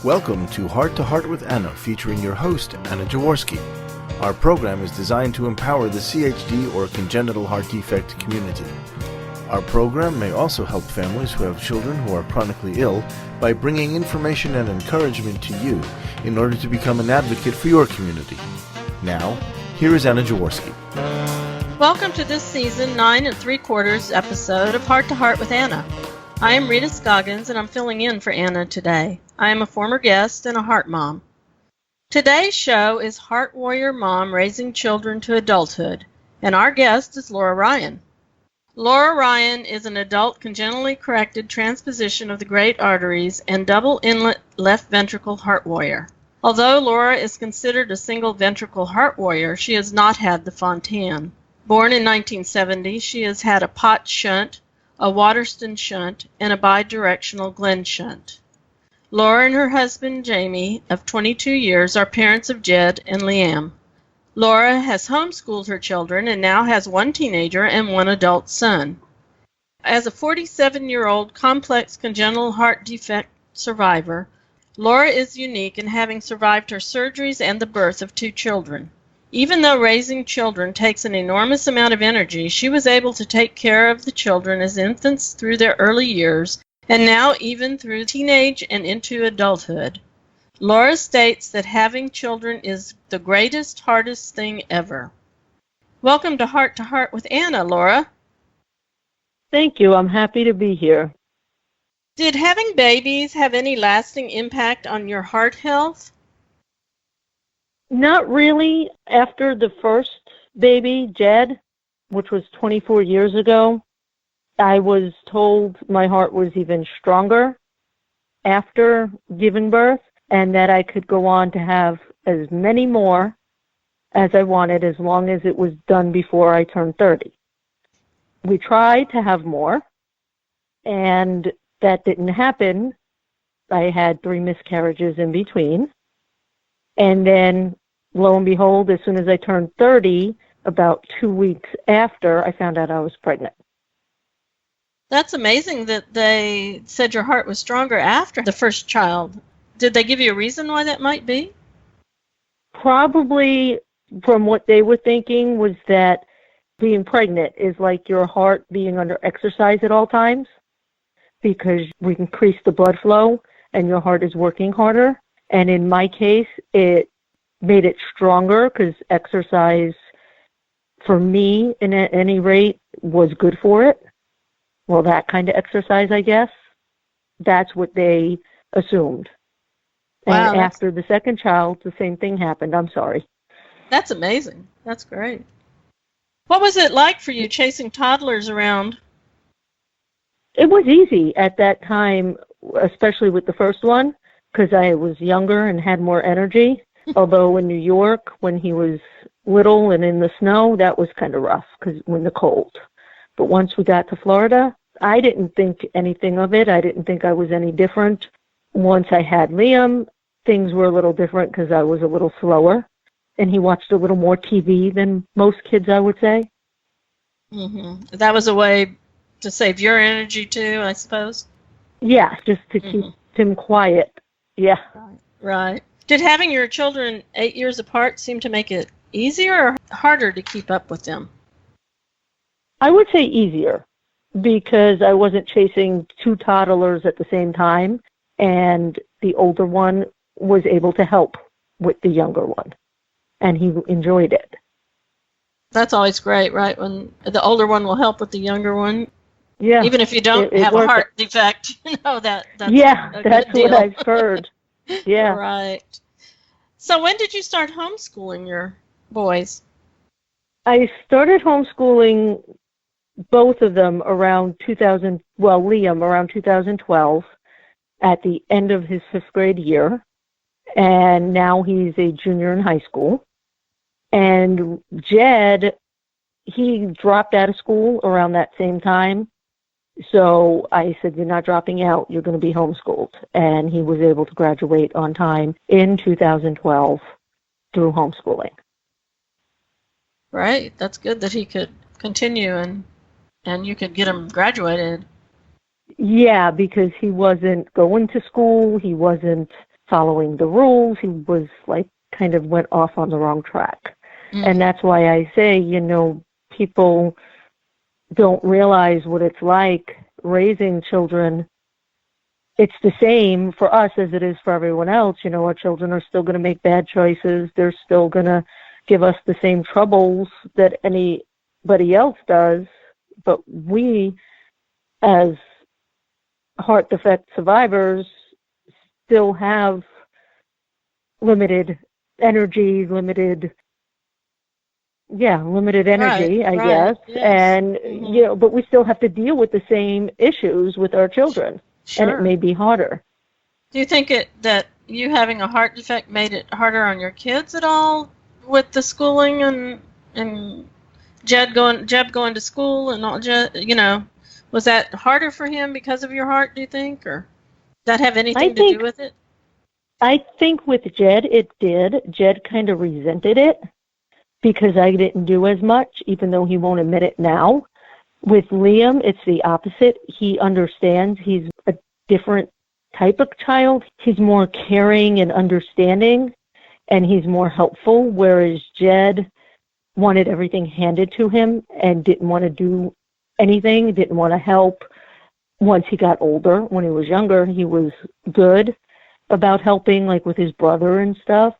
Welcome to Heart with Anna, featuring your host, Anna Jaworski. Our program is designed to empower the CHD or congenital heart defect community. Our program may also help families who have children who are chronically ill by bringing information and encouragement to you in order to become an advocate for your community. Now, here is Anna Jaworski. Welcome to this season 9 3/4 episode of Heart with Anna. I am Rita Scoggins, and I'm filling in for Anna today. I am a former guest and a heart mom. Today's show is Heart Warrior Mom Raising Children to Adulthood, and our guest is Laura Ryan. Laura Ryan is an adult congenitally corrected transposition of the great arteries and double inlet left ventricle heart warrior. Although Laura is considered a single ventricle heart warrior, she has not had the Fontan. Born in 1970, she has had a Pott shunt, a Waterston shunt, and a bidirectional Glenn shunt. Laura and her husband, Jamie, of 22 years, are parents of Jed and Liam. Laura has homeschooled her children and now has one teenager and one adult son. As a 47-year-old complex congenital heart defect survivor, Laura is unique in having survived her surgeries and the birth of 2 children. Even though raising children takes an enormous amount of energy, she was able to take care of the children as infants through their early years, and now even through teenage and into adulthood. Laura states that having children is the greatest, hardest thing ever. Welcome to Heart with Anna, Laura. Thank you. I'm happy to be here. Did having babies have any lasting impact on your heart health? Not really. After the first baby, Jed, which was 24 years ago, I was told my heart was even stronger after giving birth and that I could go on to have as many more as I wanted as long as it was done before I turned 30. We tried to have more, and that didn't happen. I had 3 miscarriages in between. And then, lo and behold, as soon as I turned 30, about 2 weeks after, I found out I was pregnant. That's amazing that they said your heart was stronger after the first child. Did they give you a reason why that might be? Probably from what they were thinking was that being pregnant is like your heart being under exercise at all times because we increase the blood flow and your heart is working harder. And in my case, it made it stronger because exercise, for me, at any rate, was good for it. Well, that kind of exercise, I guess. That's what they assumed. Wow, and after the second child, the same thing happened. I'm sorry. That's amazing. That's great. What was it like for you chasing toddlers around? It was easy at that time, especially with the first one, because I was younger and had more energy. Although in New York, when he was little and in the snow, that was kind of rough because when the cold. But once we got to Florida, I didn't think anything of it. I didn't think I was any different. Once I had Liam, things were a little different because I was a little slower, and he watched a little more TV than most kids, I would say. Mm-hmm. That was a way to save your energy too, I suppose? Yeah, just to keep him quiet. Yeah. Right. Did having your children 8 years apart seem to make it easier or harder to keep up with them? I would say easier because I wasn't chasing 2 toddlers at the same time, and the older one was able to help with the younger one, and he enjoyed it. That's always great, right? When the older one will help with the younger one. Yeah. Even if you don't have a heart defect, that's that's what I've heard. Yeah. Right. So when did you start homeschooling your boys? I started homeschooling both of them around Liam around 2012 at the end of his 5th grade year, and now he's a junior in high school. And Jed, he dropped out of school around that same time, so I said, you're not dropping out, you're going to be homeschooled. And he was able to graduate on time in 2012 through homeschooling. Right, that's good that he could continue and you could get him graduated. Yeah, because he wasn't going to school. He wasn't following the rules. He was like kind of went off on the wrong track. And that's why I say, people don't realize what it's like raising children. It's the same for us as it is for everyone else. Our children are still going to make bad choices. They're still going to give us the same troubles that anybody else does. But we, as heart defect survivors, still have limited energy, limited energy, I guess. Yes. And, but we still have to deal with the same issues with our children. Sure. And it may be harder. Do you think that you having a heart defect made it harder on your kids at all with the schooling and Jed going to school and all? Was that harder for him because of your heart? Do you think, or does that have anything to do with it? I think with Jed, it did. Jed kind of resented it because I didn't do as much, even though he won't admit it now. With Liam, it's the opposite. He understands. He's a different type of child. He's more caring and understanding, and he's more helpful, whereas Jed wanted everything handed to him and didn't want to do anything, didn't want to help. Once he got older, when he was younger, he was good about helping, like with his brother and stuff.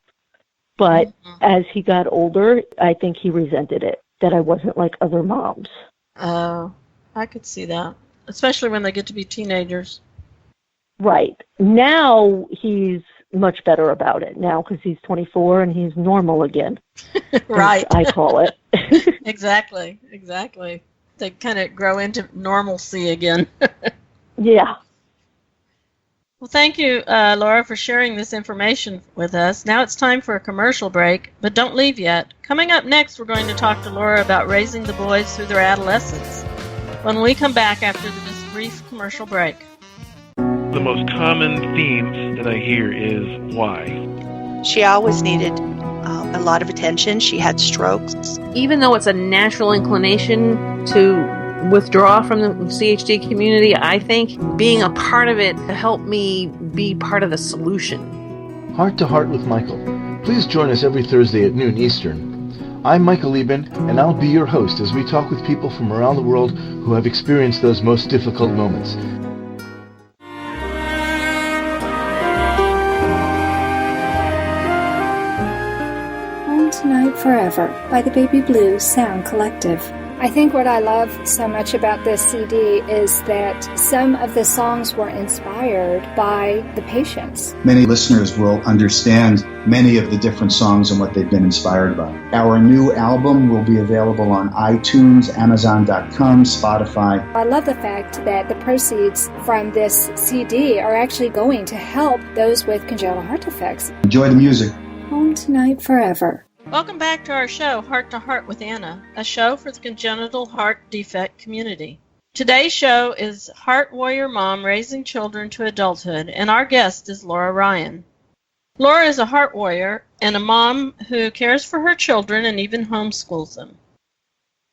But as he got older, I think he resented it, that I wasn't like other moms. Oh, I could see that, especially when they get to be teenagers. Right. Now he's much better about it now because he's 24 and he's normal again. Right. I call it. Exactly. They kind of grow into normalcy again. Yeah. Well, thank you, Laura, for sharing this information with us. Now it's time for a commercial break, but don't leave yet. Coming up next, we're going to talk to Laura about raising the boys through their adolescence when we come back after this brief commercial break. The most common themes that I hear is why. She always needed a lot of attention. She had strokes. Even though it's a natural inclination to withdraw from the CHD community, I think being a part of it helped me be part of the solution. Heart to Heart with Michael. Please join us every Thursday at noon Eastern. I'm Michael Lieben, and I'll be your host as we talk with people from around the world who have experienced those most difficult moments. Home Tonight Forever by the Baby Blues Sound Collective. I think what I love so much about this CD is that some of the songs were inspired by the patients. Many listeners will understand many of the different songs and what they've been inspired by. Our new album will be available on iTunes, Amazon.com, Spotify. I love the fact that the proceeds from this CD are actually going to help those with congenital heart defects. Enjoy the music. Home Tonight Forever. Welcome back to our show, Heart to Heart with Anna, a show for the congenital heart defect community. Today's show is Heart Warrior Mom Raising Children to Adulthood, and our guest is Laura Ryan. Laura is a heart warrior and a mom who cares for her children and even homeschools them.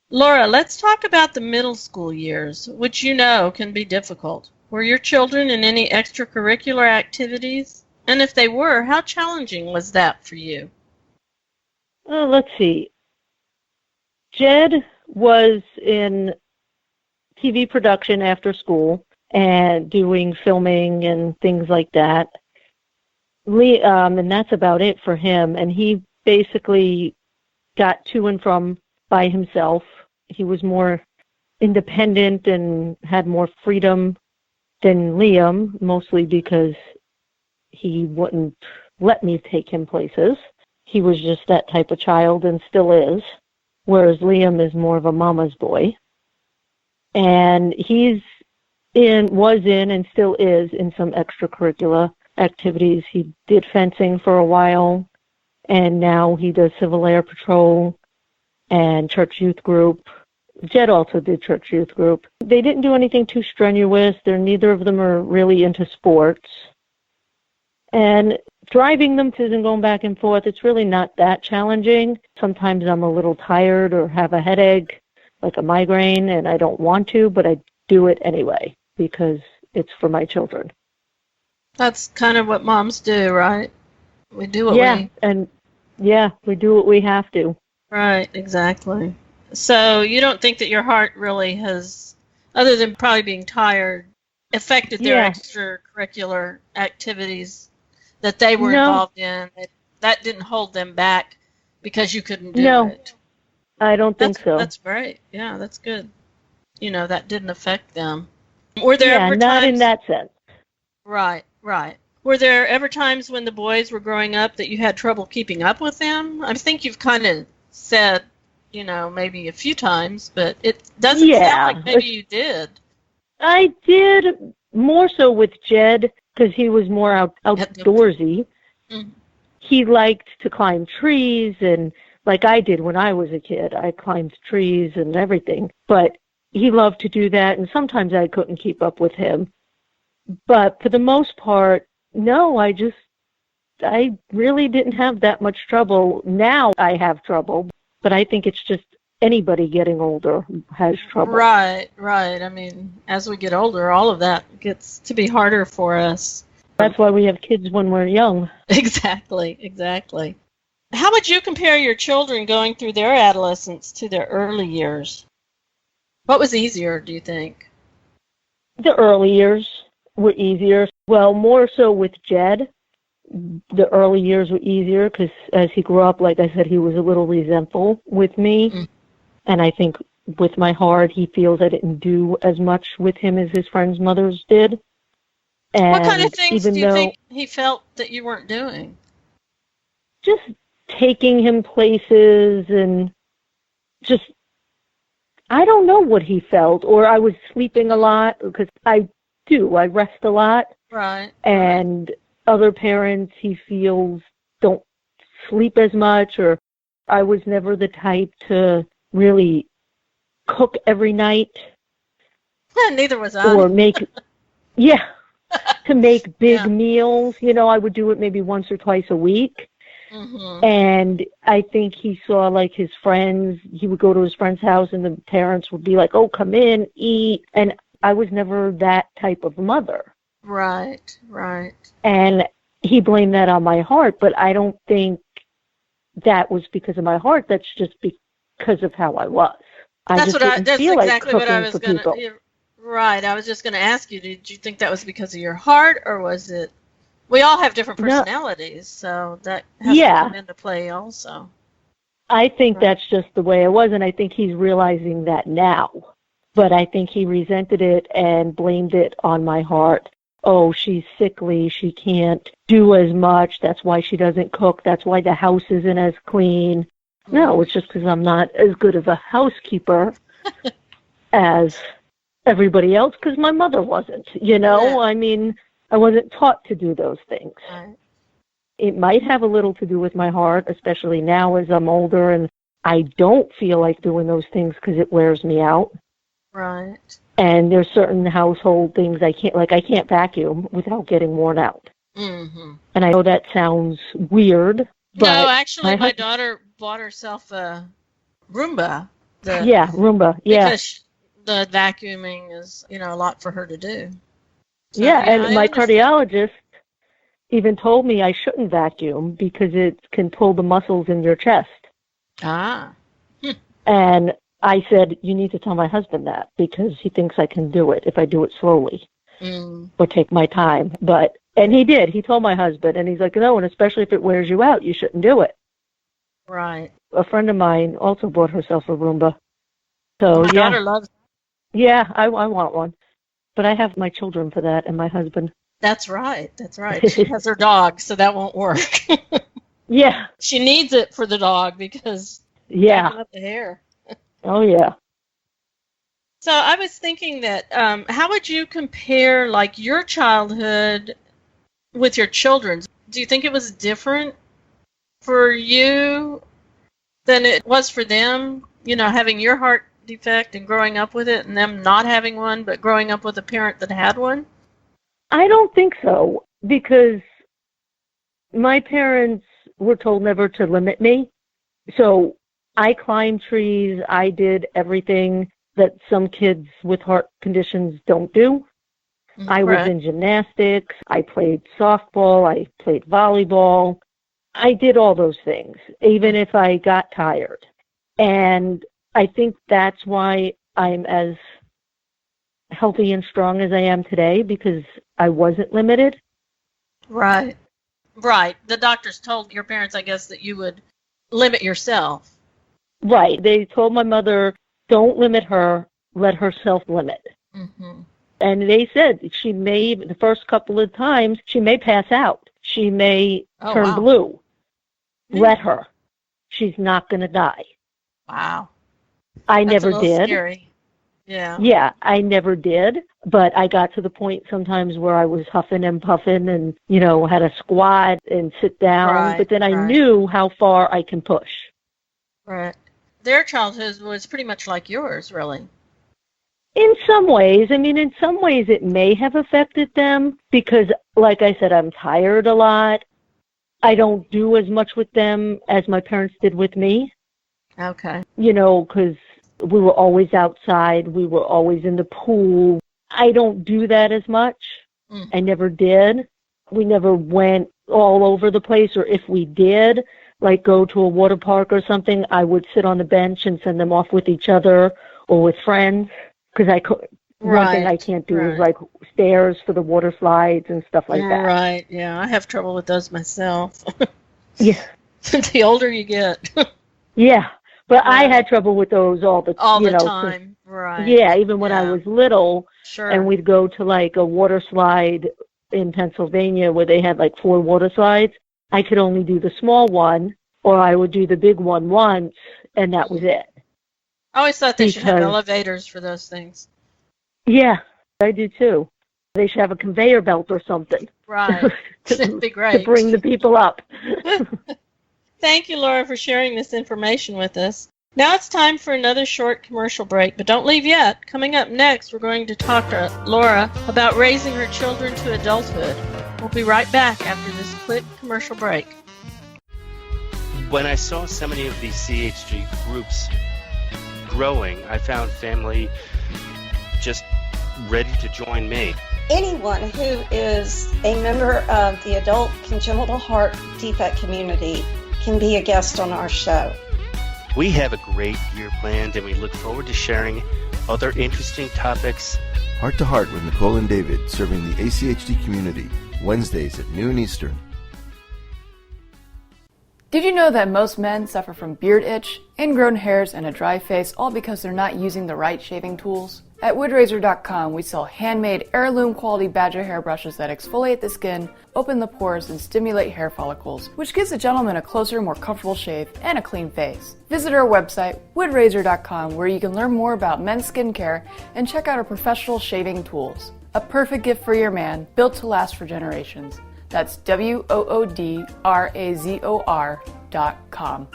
Laura, let's talk about the middle school years, which you know can be difficult. Were your children in any extracurricular activities? And if they were, how challenging was that for you? Let's see. Jed was in TV production after school and doing filming and things like that. And that's about it for him. And he basically got to and from by himself. He was more independent and had more freedom than Liam, mostly because he wouldn't let me take him places. He was just that type of child and still is, whereas Liam is more of a mama's boy. And was in and still is in some extracurricular activities. He did fencing for a while, and now he does Civil Air Patrol and church youth group. Jed also did church youth group. They didn't do anything too strenuous. Neither of them are really into sports. And driving them to and going back and forth, it's really not that challenging. Sometimes I'm a little tired or have a headache, like a migraine, and I don't want to, but I do it anyway because it's for my children. That's kind of what moms do, right? We do what we do what we have to. Right, exactly. So you don't think that your heart really has, other than probably being tired, affected their extracurricular activities that they were involved in? That didn't hold them back because you couldn't do it? I don't think so. That's great. Yeah, that's good. That didn't affect them. Were there ever not times, in that sense. Right. Were there ever times when the boys were growing up that you had trouble keeping up with them? I think you've kind of said, maybe a few times, but it doesn't sound like maybe you did. I did more so with Jed because he was more outdoorsy. Mm-hmm. He liked to climb trees, and like I did when I was a kid, I climbed trees and everything. But he loved to do that, and sometimes I couldn't keep up with him. But for the most part, no, I really didn't have that much trouble. Now I have trouble, but I think it's just anybody getting older has trouble. Right. I mean, as we get older, all of that gets to be harder for us. That's why we have kids when we're young. Exactly. How would you compare your children going through their adolescence to their early years? What was easier, do you think? The early years were easier. Well, more so with Jed. The early years were easier because as he grew up, like I said, he was a little resentful with me. Mm. And I think with my heart, he feels I didn't do as much with him as his friends' mothers did. And what kind of things do you think he felt that you weren't doing? Just taking him places and just, I don't know what he felt. Or I was sleeping a lot because I rest a lot. Right. And other parents, he feels, don't sleep as much, or I was never the type to really cook every night. Neither was I. Or to make big meals. I would do it maybe once or twice a week. Mm-hmm. And I think he saw, like, his friends, he would go to his friend's house and the parents would be like, oh, come in, eat. And I was never that type of mother. Right. And he blamed that on my heart, but I don't think that was because of my heart. That's just because of how I was. That's exactly what I was going to. Right. I was just going to ask you, did you think that was because of your heart, or was it? We all have different personalities, so that has to come into play also. I think that's just the way I was, and I think he's realizing that now. But I think he resented it and blamed it on my heart. Oh, she's sickly, she can't do as much, that's why she doesn't cook, that's why the house isn't as clean. No, it's just because I'm not as good of a housekeeper as everybody else, because my mother wasn't, I mean, I wasn't taught to do those things. Right. It might have a little to do with my heart, especially now as I'm older, and I don't feel like doing those things because it wears me out. Right. And there's certain household things I can't vacuum without getting worn out. Mm-hmm. And I know that sounds weird, but no, actually, my daughter bought herself a Roomba. Roomba. Yeah. Because the vacuuming is, a lot for her to do. So, and my cardiologist even told me I shouldn't vacuum because it can pull the muscles in your chest. Ah. And I said, you need to tell my husband that because he thinks I can do it if I do it slowly or take my time. And he did. He told my husband, and he's like, no, and especially if it wears you out, you shouldn't do it. Right. A friend of mine also bought herself a Roomba. So, my daughter loves it. Yeah, I want one. But I have my children for that and my husband. That's right. She has her dog, so that won't work. Yeah. She needs it for the dog because up the hair. Oh, yeah. So I was thinking that how would you compare, like, your childhood with your children's? Do you think it was different for you than it was for them, having your heart defect and growing up with it and them not having one, but growing up with a parent that had one? I don't think so, because my parents were told never to limit me. So I climbed trees. I did everything that some kids with heart conditions don't do. I was in gymnastics. I played softball. I played volleyball. I did all those things, even if I got tired. And I think that's why I'm as healthy and strong as I am today, because I wasn't limited. Right. Right. The doctors told your parents, I guess, that you would limit yourself. Right. They told my mother, don't limit her, let her self-limit. Mm-hmm. And they said she may, the first couple of times, she may pass out. She may turn blue. Let her. She's not going to die. Wow. I That's never did. Scary. Yeah. Yeah, I never did. But I got to the point sometimes where I was huffing and puffing and, had a squat and sit down. Right, but then I knew how far I can push. Right. Their childhood was pretty much like yours, really. In some ways. I mean, in some ways it may have affected them because, like I said, I'm tired a lot. I don't do as much with them as my parents did with me. Okay. Because we were always outside. We were always in the pool. I don't do that as much. I never did. We never went all over the place, or if we did, like go to a water park or something, I would sit on the bench and send them off with each other or with friends. Because one thing I can't do is like stairs for the water slides and stuff like that. Right, yeah. I have trouble with those myself. Yeah. The older you get. Yeah. But I had trouble with those all the time. Right. Yeah, even when I was little. Sure. And we'd go to like a water slide in Pennsylvania where they had like 4 water slides. I could only do the small one, or I would do the big one once, and that was it. I always thought they should have elevators for those things. Yeah, I do too. They should have a conveyor belt or something. Right. That'd be great. To bring the people up. Thank you, Laura, for sharing this information with us. Now it's time for another short commercial break, but don't leave yet. Coming up next, we're going to talk to Laura about raising her children to adulthood. We'll be right back after this quick commercial break. When I saw so many of these CHG groups growing, I found family just ready to join me. Anyone who is a member of the adult congenital heart defect community can be a guest on our show. We have a great year planned, and we look forward to sharing other interesting topics. Heart to Heart with Nicole and David, serving the ACHD community, Wednesdays at noon Eastern. Did you know that most men suffer from beard itch, ingrown hairs, and a dry face, all because they're not using the right shaving tools? At woodrazor.com, we sell handmade heirloom quality badger hair brushes that exfoliate the skin, open the pores, and stimulate hair follicles, which gives a gentleman a closer, more comfortable shave and a clean face. Visit our website, woodrazor.com, where you can learn more about men's skincare and check out our professional shaving tools. A perfect gift for your man, built to last for generations. That's woodrazor.com.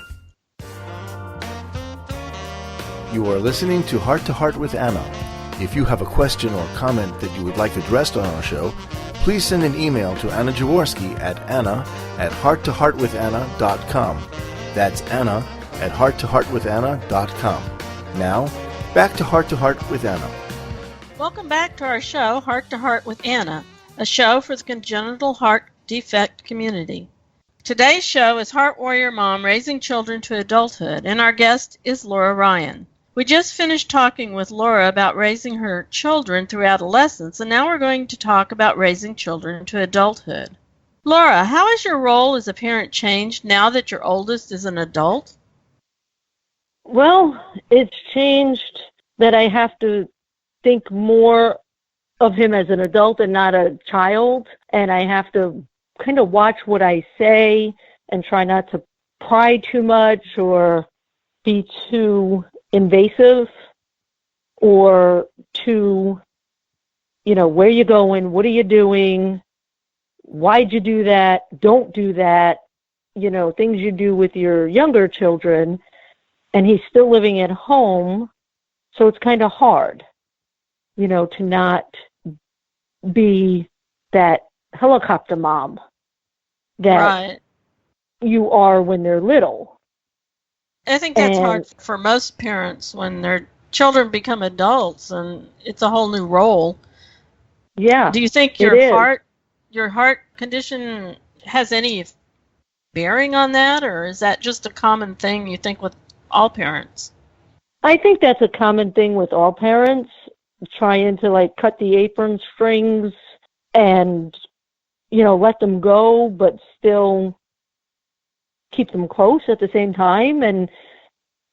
You are listening to Heart with Anna. If you have a question or comment that you would like addressed on our show, please send an email to Anna Jaworski at anna@hearttoheartwithanna.com. That's anna@hearttoheartwithanna.com. Now, back to Heart with Anna. Welcome back to our show, Heart to Heart with Anna, a show for the congenital heart defect community. Today's show is Heart Warrior Mom Raising Children to Adulthood, and our guest is Laura Ryan. We just finished talking with Laura about raising her children through adolescence, and now we're going to talk about raising children to adulthood. Laura, how has your role as a parent changed now that your oldest is an adult? Well, it's changed that I have to think more of him as an adult and not a child, and I have to kind of watch what I say and try not to pry too much or be too invasive or too, where you going, what are you doing, why'd you do that, don't do that, things you do with your younger children, and he's still living at home, so it's kind of hard, to not be that helicopter mom that you are when they're little. I think that's hard for most parents when their children become adults and it's a whole new role. Yeah. Do you think your heart condition has any bearing on that, or is that just a common thing you think with all parents? I think that's a common thing with all parents, trying to like cut the apron strings and, you know, let them go, but still keep them close at the same time, and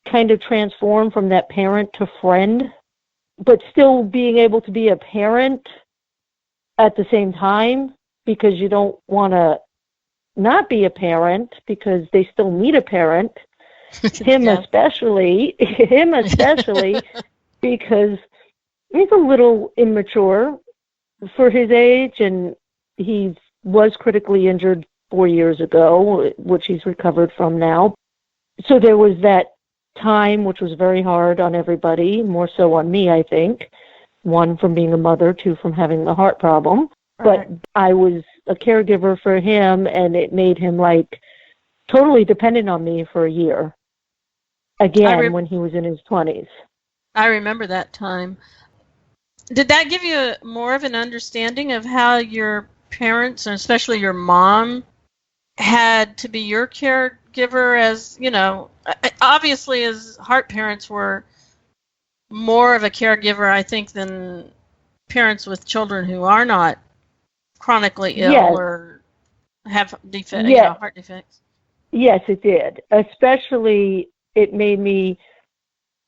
kind of transform from that parent to friend, but still being able to be a parent at the same time, because you don't want to not be a parent because they still need a parent. Him especially, because he's a little immature for his age, and he was critically injured 4 years ago, which he's recovered from now. So there was that time, which was very hard on everybody, more so on me, I think. One, from being a mother, two, from having the heart problem. But I was a caregiver for him, and it made him like totally dependent on me for a year. Again, when he was in his 20s. I remember that time. Did that give you more of an understanding of how your parents, and especially your mom, had to be your caregiver? As, you know, obviously as heart parents were more of a caregiver, I think, than parents with children who are not chronically ill or have heart defects. Yes, it did. Especially, it made me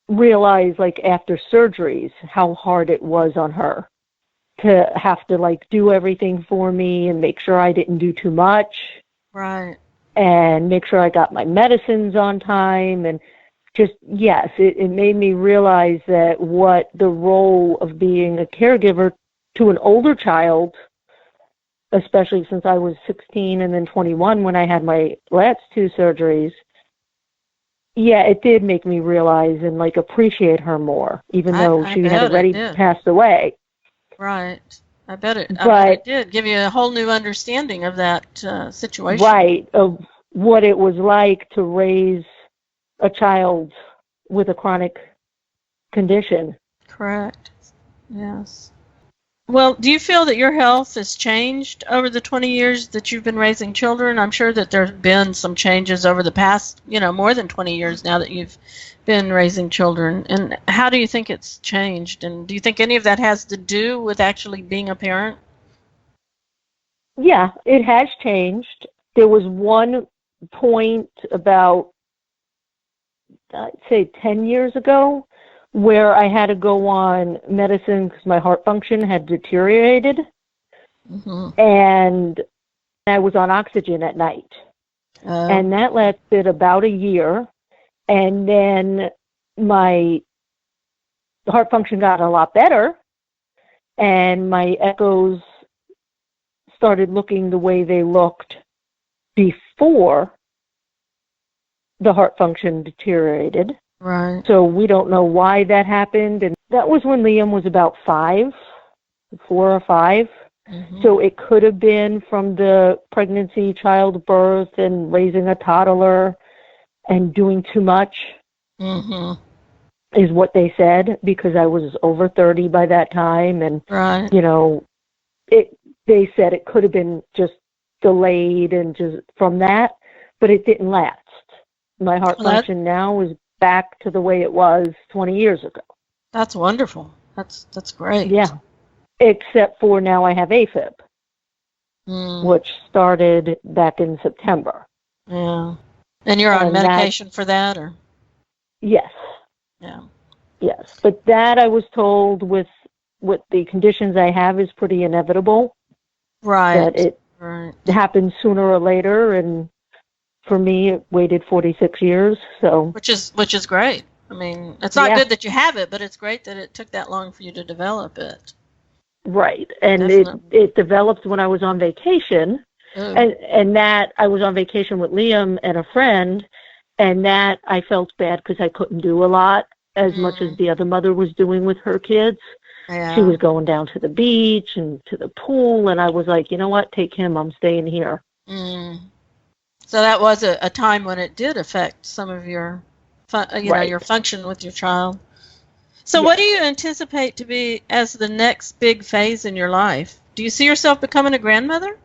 realize, like, after surgeries, how hard it was on her to have to, like, do everything for me and make sure I didn't do too much. Right. And make sure I got my medicines on time. And just, yes, it made me realize that what the role of being a caregiver to an older child, especially since I was 16 and then 21 when I had my last two surgeries, yeah, it did make me realize and, like, appreciate her more, even though she had already passed away. Right. I bet it did give you a whole new understanding of that situation. Right, of what it was like to raise a child with a chronic condition. Correct. Yes. Well, do you feel that your health has changed over the 20 years that you've been raising children? I'm sure that there have been some changes over the past, more than 20 years now that you've been raising children. And how do you think it's changed? And do you think any of that has to do with actually being a parent? Yeah, it has changed. There was one point about, I'd say 10 years ago, where I had to go on medicine because my heart function had deteriorated. Mm-hmm. And I was on oxygen at night. And that lasted about a year. And then my heart function got a lot better, and my echoes started looking the way they looked before the heart function deteriorated. Right. So we don't know why that happened. And that was when Liam was about 4 or 5. Mm-hmm. So it could have been from the pregnancy, childbirth, and raising a toddler and doing too much, mm-hmm. is what they said, because I was over 30 by that time. And, right. They said it could have been just delayed and just from that, but it didn't last. My heart function now is back to the way it was 20 years ago. That's wonderful. That's great. Yeah. Except for now I have AFib, which started back in September. Yeah. And you're on medication for that, or? Yes. Yeah. Yes. But that, I was told, with the conditions I have, is pretty inevitable. Right. That it happens sooner or later, and for me, it waited 46 years. So which is great. I mean, it's not good that you have it, but it's great that it took that long for you to develop it. Right. And it developed when I was on vacation. And that I was on vacation with Liam and a friend, and that I felt bad because I couldn't do a lot as much as the other mother was doing with her kids. Yeah. She was going down to the beach and to the pool, and I was like, you know what, take him, I'm staying here. So that was a time when it did affect some of your, your function with your child. So what do you anticipate to be as the next big phase in your life? Do you see yourself becoming a grandmother?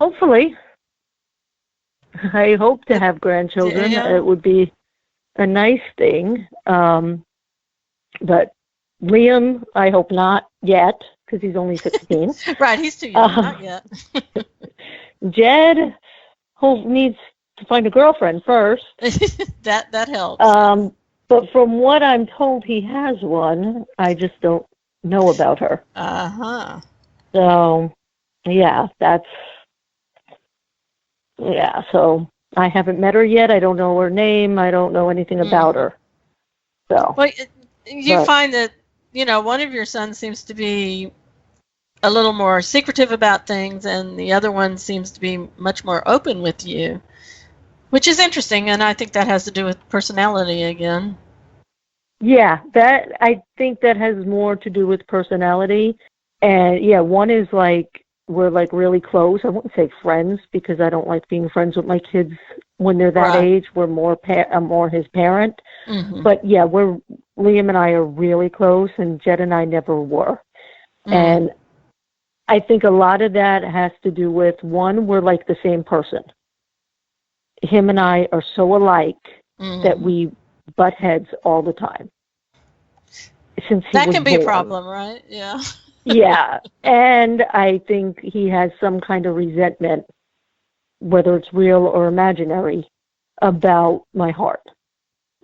Hopefully. I hope to have grandchildren. Yeah. It would be a nice thing. But Liam, I hope not yet, because he's only 16. Right, he's too young, not yet. Jed needs to find a girlfriend first. That helps. But from what I'm told, he has one. I just don't know about her. Uh-huh. So, so I haven't met her yet. I don't know her name. I don't know anything about her. So. Well, you find that, one of your sons seems to be a little more secretive about things, and the other one seems to be much more open with you, which is interesting, and I think that has to do with personality again. Yeah, I think that has more to do with personality. And one is we're really close. I wouldn't say friends, because I don't like being friends with my kids when they're that age. We're I'm more his parent. Mm-hmm. But Liam and I are really close, and Jed and I never were. Mm-hmm. And I think a lot of that has to do with, one, we're like the same person. Him and I are so alike that we butt heads all the time. Since he that was can be born. A problem, right? Yeah. Yeah, and I think he has some kind of resentment, whether it's real or imaginary, about my heart.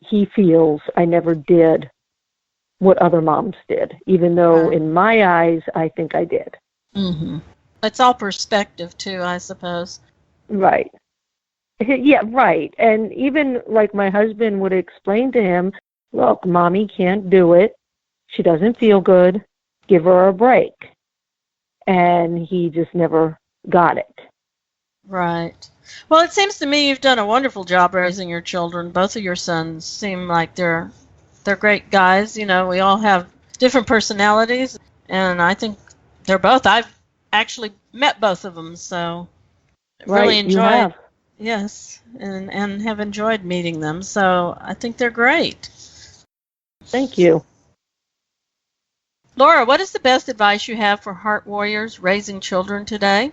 He feels I never did what other moms did, even though in my eyes, I think I did. Mm-hmm. It's all perspective, too, I suppose. Right. Yeah, right. And even my husband would explain to him, look, Mommy can't do it. She doesn't feel good. Give her a break. And he just never got it. Right. Well, it seems to me you've done a wonderful job raising your children. Both of your sons seem like they're great guys. We all have different personalities, and I think they're both. I've actually met both of them, so really enjoyed. You have. Yes, and have enjoyed meeting them. So I think they're great. Thank you. Laura, what is the best advice you have for heart warriors raising children today?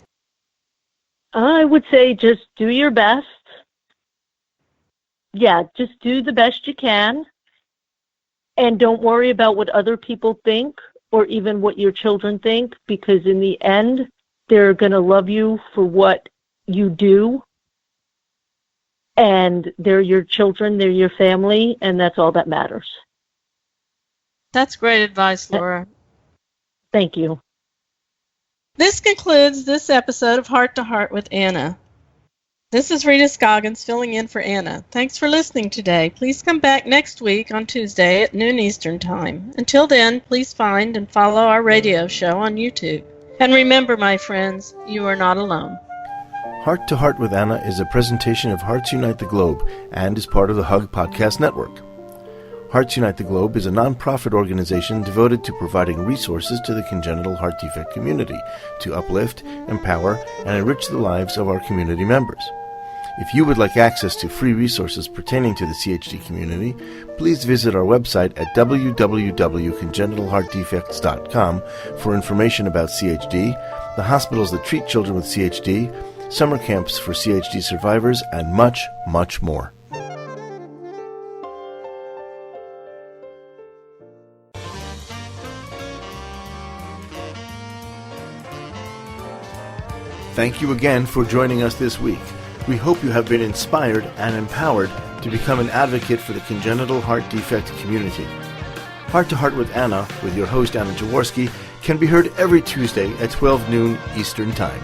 I would say just do your best. Yeah, just do the best you can. And don't worry about what other people think or even what your children think, because in the end, they're going to love you for what you do. And they're your children, they're your family, and that's all that matters. That's great advice, Laura. Thank you. This concludes this episode of Heart to Heart with Anna. This is Rita Scoggins filling in for Anna. Thanks for listening today. Please come back next week on Tuesday at noon Eastern Time. Until then, please find and follow our radio show on YouTube. And remember, my friends, you are not alone. Heart to Heart with Anna is a presentation of Hearts Unite the Globe and is part of the Hug Podcast Network. Hearts Unite the Globe is a non-profit organization devoted to providing resources to the congenital heart defect community to uplift, empower, and enrich the lives of our community members. If you would like access to free resources pertaining to the CHD community, please visit our website at www.congenital-heart-defects.com for information about CHD, the hospitals that treat children with CHD, summer camps for CHD survivors, and much, much more. Thank you again for joining us this week. We hope you have been inspired and empowered to become an advocate for the congenital heart defect community. Heart to Heart with Anna, with your host Anna Jaworski, can be heard every Tuesday at 12 noon Eastern Time.